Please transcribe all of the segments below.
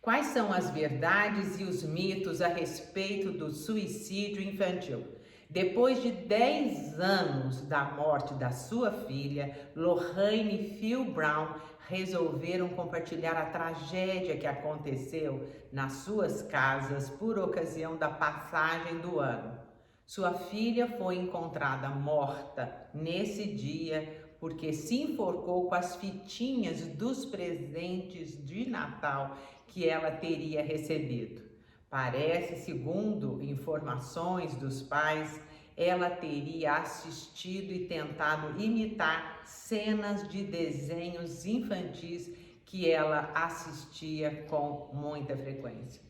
Quais são as verdades e os mitos a respeito do suicídio infantil? Depois de 10 anos da morte da sua filha, Lorraine e Phil Brown resolveram compartilhar a tragédia que aconteceu nas suas casas por ocasião da passagem do ano. Sua filha foi encontrada morta nesse dia porque se enforcou com as fitinhas dos presentes de Natal que ela teria recebido. Parece, segundo informações dos pais, ela teria assistido e tentado imitar cenas de desenhos infantis que ela assistia com muita frequência.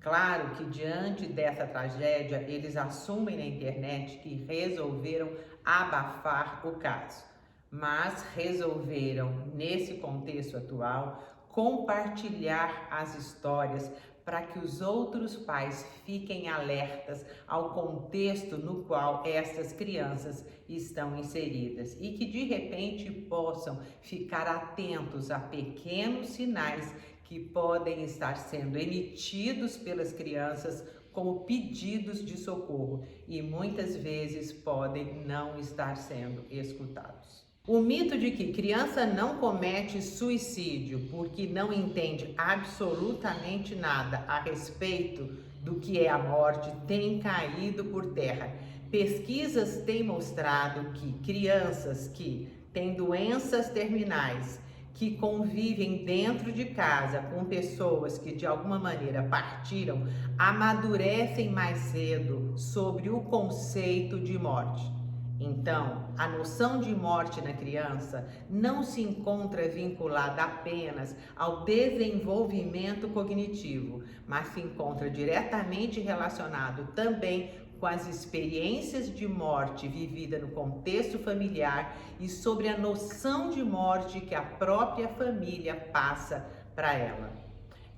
Claro que diante dessa tragédia, eles assumem na internet que resolveram abafar o caso, mas resolveram, nesse contexto atual, compartilhar as histórias para que os outros pais fiquem alertas ao contexto no qual essas crianças estão inseridas e que de repente possam ficar atentos a pequenos sinais que podem estar sendo emitidos pelas crianças como pedidos de socorro e muitas vezes podem não estar sendo escutados. O mito de que criança não comete suicídio porque não entende absolutamente nada a respeito do que é a morte tem caído por terra. Pesquisas têm mostrado que crianças que têm doenças terminais, que convivem dentro de casa com pessoas que de alguma maneira partiram, amadurecem mais cedo sobre o conceito de morte. Então, a noção de morte na criança não se encontra vinculada apenas ao desenvolvimento cognitivo, mas se encontra diretamente relacionado também com as experiências de morte vivida no contexto familiar e sobre a noção de morte que a própria família passa para ela.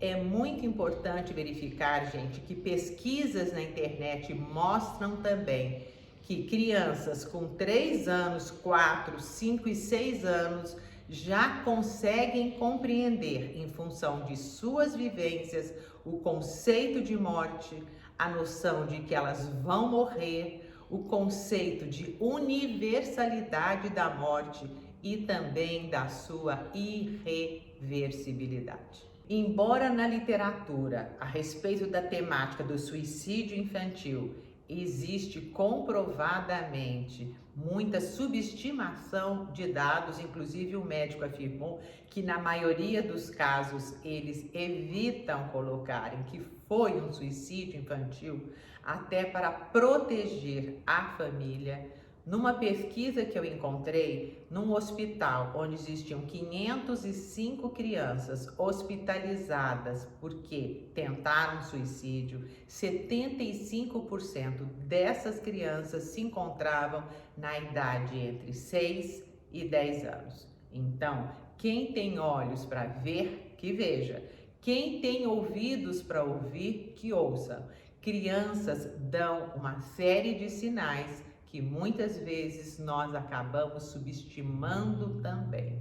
É muito importante verificar, gente, que pesquisas na internet mostram também que crianças com 3 anos, 4, 5 e 6 anos já conseguem compreender, em função de suas vivências, o conceito de morte, a noção de que elas vão morrer, o conceito de universalidade da morte e também da sua irreversibilidade. Embora na literatura, a respeito da temática do suicídio infantil, existe comprovadamente muita subestimação de dados, inclusive o médico afirmou que na maioria dos casos eles evitam colocarem que foi um suicídio infantil até para proteger a família. Numa pesquisa que eu encontrei num hospital onde existiam 505 crianças hospitalizadas porque tentaram suicídio, 75% dessas crianças se encontravam na idade entre 6 e 10 anos. Então, quem tem olhos para ver, que veja. Quem tem ouvidos para ouvir, que ouça. Crianças dão uma série de sinais que muitas vezes nós acabamos subestimando também.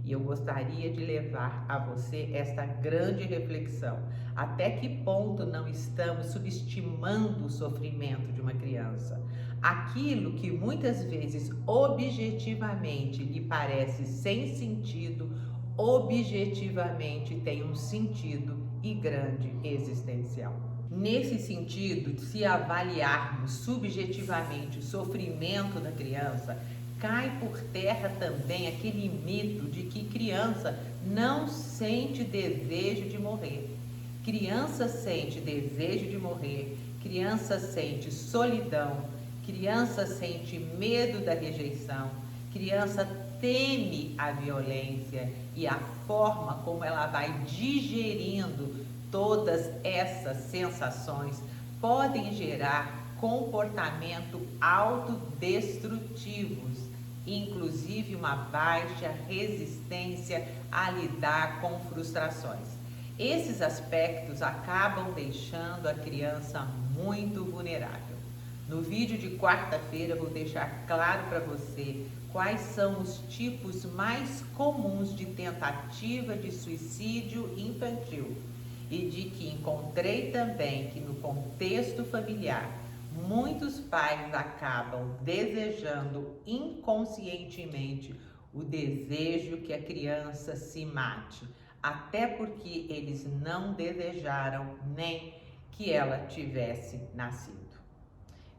E eu gostaria de levar a você esta grande reflexão. Até que ponto não estamos subestimando o sofrimento de uma criança? Aquilo que muitas vezes objetivamente lhe parece sem sentido, objetivamente tem um sentido e grande existencial. Nesse sentido, se avaliarmos subjetivamente o sofrimento da criança, cai por terra também aquele mito de que criança não sente desejo de morrer. Criança sente desejo de morrer, criança sente solidão, criança sente medo da rejeição, criança teme a violência e a forma como ela vai digerindo todas essas sensações podem gerar comportamento autodestrutivos, inclusive uma baixa resistência a lidar com frustrações. Esses aspectos acabam deixando a criança muito vulnerável. No vídeo de quarta-feira vou deixar claro para você quais são os tipos mais comuns de tentativa de suicídio infantil e Encontrei também que no contexto familiar, muitos pais acabam desejando inconscientemente o desejo que a criança se mate, até porque eles não desejaram nem que ela tivesse nascido.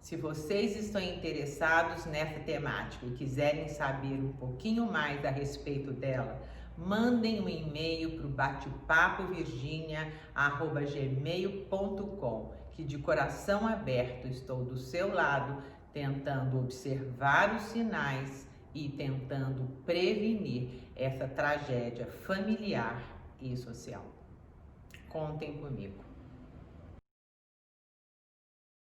Se vocês estão interessados nessa temática e quiserem saber um pouquinho mais a respeito dela, mandem um e-mail para o batepapovirginia@gmail.com, que de coração aberto estou do seu lado, tentando observar os sinais e tentando prevenir essa tragédia familiar e social. Contem comigo.